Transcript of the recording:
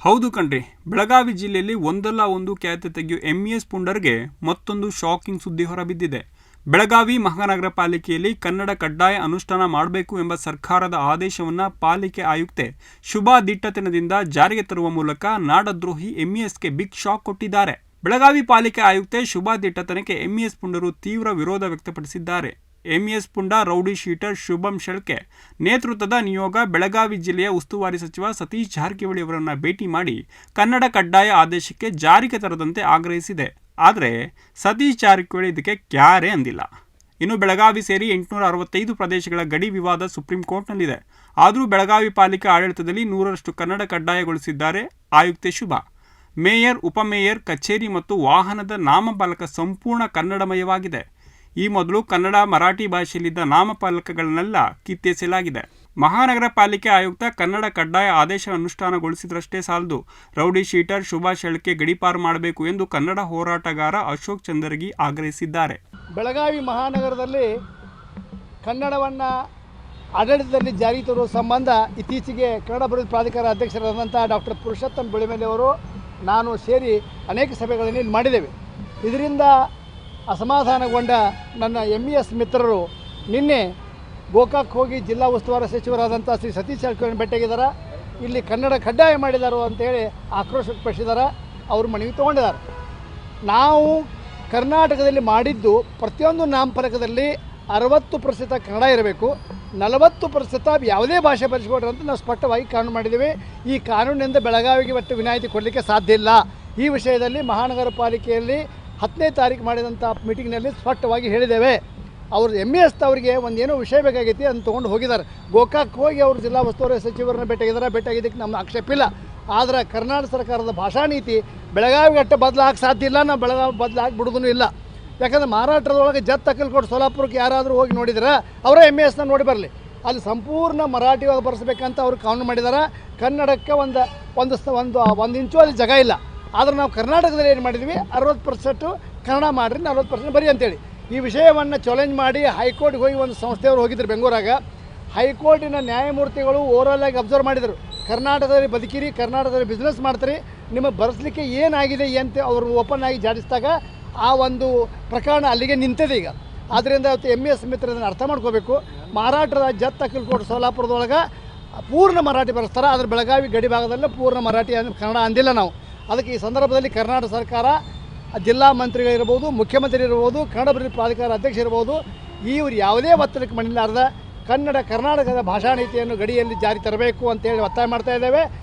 ಹೌದು ಕಣ್ರಿ, ಬೆಳಗಾವಿ ಜಿಲ್ಲೆಯಲ್ಲಿ ಒಂದಲ್ಲ ಒಂದು ಖ್ಯಾತೆ ತೆಗೆಯೋ MES ಪುಂಡರ್ಗೆ ಮತ್ತೊಂದು ಶಾಕಿಂಗ್ ಸುದ್ದಿ ಹೊರಬಿದ್ದಿದೆ. ಬೆಳಗಾವಿ ಮಹಾನಗರ ಪಾಲಿಕೆಯಲ್ಲಿ ಕನ್ನಡ ಕಡ್ಡಾಯ ಅನುಷ್ಠಾನ ಮಾಡಬೇಕು ಎಂಬ ಸರ್ಕಾರದ ಆದೇಶವನ್ನು ಪಾಲಿಕೆ ಆಯುಕ್ತೆ ಶುಭಾ ದಿಟ್ಟತನದಿಂದ ಜಾರಿಗೆ ತರುವ ಮೂಲಕ ನಾಡದ್ರೋಹಿ MESಗೆ ಬಿಗ್ ಶಾಕ್ ಕೊಟ್ಟಿದ್ದಾರೆ. ಬೆಳಗಾವಿ ಪಾಲಿಕೆ ಆಯುಕ್ತೆ ಶುಭಾ ದಿಟ್ಟತನಕ್ಕೆ MES ಪುಂಡರು ತೀವ್ರ ವಿರೋಧ ವ್ಯಕ್ತಪಡಿಸಿದ್ದಾರೆ. MES ಪುಂಡ ರೌಡಿ ಶೀಟರ್ ಶುಭಂ ಶೆಳ್ಕೆ ನೇತೃತ್ವದ ನಿಯೋಗ ಬೆಳಗಾವಿ ಜಿಲ್ಲೆಯ ಉಸ್ತುವಾರಿ ಸಚಿವ ಸತೀಶ್ ಜಾರಕಿಹೊಳಿ ಅವರನ್ನು ಭೇಟಿ ಮಾಡಿ ಕನ್ನಡ ಕಡ್ಡಾಯ ಆದೇಶಕ್ಕೆ ಜಾರಿಗೆ ತರದಂತೆ ಆಗ್ರಹಿಸಿದೆ. ಆದರೆ ಸತೀಶ್ ಜಾರಕಿಹೊಳಿ ಇದಕ್ಕೆ ಕ್ಯಾರೆ ಅಂದಿಲ್ಲ. ಇನ್ನು ಬೆಳಗಾವಿ ಸೇರಿ 865 ಪ್ರದೇಶಗಳ ಗಡಿ ವಿವಾದ ಸುಪ್ರೀಂ ಕೋರ್ಟ್ನಲ್ಲಿದೆ. ಆದರೂ ಬೆಳಗಾವಿ ಪಾಲಿಕೆ ಆಡಳಿತದಲ್ಲಿ 100ರಷ್ಟು ಕನ್ನಡ ಕಡ್ಡಾಯಗೊಳಿಸಿದ್ದಾರೆ ಆಯುಕ್ತೆ ಶುಭಾ. ಮೇಯರ್, ಉಪಮೇಯರ್ ಕಚೇರಿ ಮತ್ತು ವಾಹನದ ನಾಮಫಲಕ ಸಂಪೂರ್ಣ ಕನ್ನಡಮಯವಾಗಿದೆ. ಈ ಮೊದಲು ಕನ್ನಡ, ಮರಾಠಿ ಭಾಷೆಯಲ್ಲಿದ್ದ ನಾಮಫಲಕಗಳನ್ನೆಲ್ಲ ಕಿತ್ತೆಸೆಯಲಾಗಿದೆ. ಮಹಾನಗರ ಪಾಲಿಕೆ ಆಯುಕ್ತ ಕನ್ನಡ ಕಡ್ಡಾಯ ಆದೇಶ ಅನುಷ್ಠಾನಗೊಳಿಸಿದ್ರಷ್ಟೇ ಸಾಲದು, ರೌಡಿ ಶೀಟರ್ ಶುಭಾ ಶೆಳ್ಕೆ ಗಡೀಪಾರು ಮಾಡಬೇಕು ಎಂದು ಕನ್ನಡ ಹೋರಾಟಗಾರ ಅಶೋಕ್ ಚಂದರಗಿ ಆಗ್ರಹಿಸಿದ್ದಾರೆ. ಬೆಳಗಾವಿ ಮಹಾನಗರದಲ್ಲಿ ಕನ್ನಡವನ್ನು ಆಡಳಿತದಲ್ಲಿ ಜಾರಿ ತರುವ ಸಂಬಂಧ ಇತ್ತೀಚೆಗೆ ಕನ್ನಡ ಅಭಿವೃದ್ಧಿ ಪ್ರಾಧಿಕಾರ ಅಧ್ಯಕ್ಷರಾದಂಥ ಡಾಕ್ಟರ್ ಪುರುಷೋತ್ತಮ್ ಬೆಳಿಮಲೆ ಅವರು ನಾನು ಸೇರಿ ಅನೇಕ ಸಭೆಗಳನ್ನು ಇಲ್ಲಿ ಮಾಡಿದ್ದೇವೆ. ಇದರಿಂದ ಅಸಮಾಧಾನಗೊಂಡ ನನ್ನ MES ಮಿತ್ರರು ನಿನ್ನೆ ಗೋಕಾಕ್ ಹೋಗಿ ಜಿಲ್ಲಾ ಉಸ್ತುವಾರಿ ಸಚಿವರಾದಂಥ ಶ್ರೀ ಸತೀಶ್ ಜಾರಕಿಹೊಳಿ ಭೇಟಿಯಾಗಿದ್ದಾರೆ. ಇಲ್ಲಿ ಕನ್ನಡ ಕಡ್ಡಾಯ ಮಾಡಿದ್ದಾರೆ ಅಂತೇಳಿ ಆಕ್ರೋಶ ವ್ಯಕ್ತಪಡಿಸಿದ್ದಾರೆ. ಅವರು ಮನವಿ ತೊಗೊಂಡಿದ್ದಾರೆ. ನಾವು ಕರ್ನಾಟಕದಲ್ಲಿ ಮಾಡಿದ್ದು ಪ್ರತಿಯೊಂದು ನಾಮಫಲಕದಲ್ಲಿ 60% ಕನ್ನಡ ಇರಬೇಕು, 40% ಯಾವುದೇ ಭಾಷೆ ಬಳಸಿಕೊಡ್ರಿ ಅಂತ ನಾವು ಸ್ಪಷ್ಟವಾಗಿ ಕಾನೂನು ಮಾಡಿದ್ದೇವೆ. ಈ ಕಾನೂನಿನಿಂದ ಬೆಳಗಾವಿಗೆ ಒಟ್ಟು ವಿನಾಯಿತಿ ಕೊಡಲಿಕ್ಕೆ ಸಾಧ್ಯ ಇಲ್ಲ. ಈ ವಿಷಯದಲ್ಲಿ ಮಹಾನಗರ ಪಾಲಿಕೆಯಲ್ಲಿ 10ನೇ ತಾರೀಕು ಮಾಡಿದಂಥ ಮೀಟಿಂಗ್ನಲ್ಲಿ ಸ್ಪಷ್ಟವಾಗಿ ಹೇಳಿದ್ದೇವೆ. ಅವರು MES ಅವರಿಗೆ ಒಂದೇನೋ ವಿಷಯ ಬೇಕಾಗೈತಿ ಅಂತ ತೊಗೊಂಡು ಹೋಗಿದ್ದಾರೆ. ಗೋಕಾಕ್ ಹೋಗಿ ಅವರು ಜಿಲ್ಲಾ ಉಸ್ತುವಾರಿ ಸಚಿವರನ್ನ ಭೇಟಿಯಾಗಿದ್ದಕ್ಕೆ ನಮ್ಮ ಆಕ್ಷೇಪ ಇಲ್ಲ. ಆದರೆ ಕರ್ನಾಟಕ ಸರ್ಕಾರದ ಭಾಷಾ ನೀತಿ ಬೆಳಗಾವಿಗೆ ಅಷ್ಟೇ ಬದಲಾಗಕ್ಕೆ ಸಾಧ್ಯ ಇಲ್ಲ. ನಾವು ಬೆಳಗಾವಿ ಬದಲಾಗಿ ಬಿಡೋದೂ ಇಲ್ಲ. ಯಾಕಂದರೆ ಮಹಾರಾಷ್ಟ್ರದೊಳಗೆ ತಕ್ಕಲ್ಕೋಟೆ ಸೋಲಾಪುರಕ್ಕೆ ಯಾರಾದರೂ ಹೋಗಿ ನೋಡಿದ್ರೆ ಅವರೇ MESನ ನೋಡಿ ಬರಲಿ. ಅಲ್ಲಿ ಸಂಪೂರ್ಣ ಮರಾಠಿಯಾಗಿ ಬರೆಸಬೇಕಂತ ಅವರು ಕಾನೂನು ಮಾಡಿದ್ದಾರೆ. ಕನ್ನಡಕ್ಕೆ ಒಂದು ಇಂಚು ಅಲ್ಲಿ ಜಾಗ ಇಲ್ಲ. ಆದರೆ ನಾವು ಕರ್ನಾಟಕದಲ್ಲಿ ಏನು ಮಾಡಿದ್ವಿ, 60% ಕನ್ನಡ ಮಾಡಿರಿ, 40% ಬರೀ ಅಂತೇಳಿ ಈ ವಿಷಯವನ್ನು ಚಾಲೆಂಜ್ ಮಾಡಿ ಹೈಕೋರ್ಟ್ಗೆ ಹೋಗಿ ಒಂದು ಸಂಸ್ಥೆಯವರು ಹೋಗಿದ್ರು ಬೆಂಗಳೂರಾಗ. ಹೈಕೋರ್ಟಿನ ನ್ಯಾಯಮೂರ್ತಿಗಳು ಓವರಾಲಾಗಿ ಅಬ್ಸರ್ವ್ ಮಾಡಿದರು. ಕರ್ನಾಟಕದಲ್ಲಿ ಬದುಕಿರಿ, ಕರ್ನಾಟಕದಲ್ಲಿ ಬಿಸ್ನೆಸ್ ಮಾಡ್ತೀರಿ, ನಿಮಗೆ ಬರೆಸಲಿಕ್ಕೆ ಏನಾಗಿದೆ ಅಂತ ಅವರು ಓಪನ್ ಆಗಿ ಜಾಡಿಸಿದಾಗ ಆ ಒಂದು ಪ್ರಕರಣ ಅಲ್ಲಿಗೆ ನಿಂತಿದೆ ಈಗ. ಆದ್ದರಿಂದ MES ಮಿತ್ರರನ್ನು ಅರ್ಥ ಮಾಡ್ಕೋಬೇಕು. ಮಹಾರಾಷ್ಟ್ರದ ತಕ್ಕಲ್ಕೋಟೆ ಸೋಲಾಪುರದೊಳಗೆ ಪೂರ್ಣ ಮರಾಠಿ ಬರೆಸ್ತಾರೆ, ಆದರೆ ಬೆಳಗಾವಿ ಗಡಿ ಭಾಗದಲ್ಲೇ ಪೂರ್ಣ ಮರಾಠಿ ಕನ್ನಡ ಅಂದಿಲ್ಲ ನಾವು. ಅದಕ್ಕೆ ಈ ಸಂದರ್ಭದಲ್ಲಿ ಕರ್ನಾಟಕ ಸರ್ಕಾರ, ಜಿಲ್ಲಾ ಮಂತ್ರಿಗಳಿರ್ಬೋದು, ಮುಖ್ಯಮಂತ್ರಿ ಇರ್ಬೋದು, ಕನ್ನಡ ಅಭಿವೃದ್ಧಿ ಪ್ರಾಧಿಕಾರ ಅಧ್ಯಕ್ಷ ಇರ್ಬೋದು, ಇವರು ಯಾವುದೇ ಒತ್ತಡಕ್ಕೆ ಮಣಿಲಾರ್ದ ಕರ್ನಾಟಕದ ಭಾಷಾ ನೀತಿಯನ್ನು ಗಡಿಯಲ್ಲಿ ಜಾರಿ ತರಬೇಕು ಅಂತೇಳಿ ಒತ್ತಾಯ ಮಾಡ್ತಾ ಇದ್ದೇವೆ.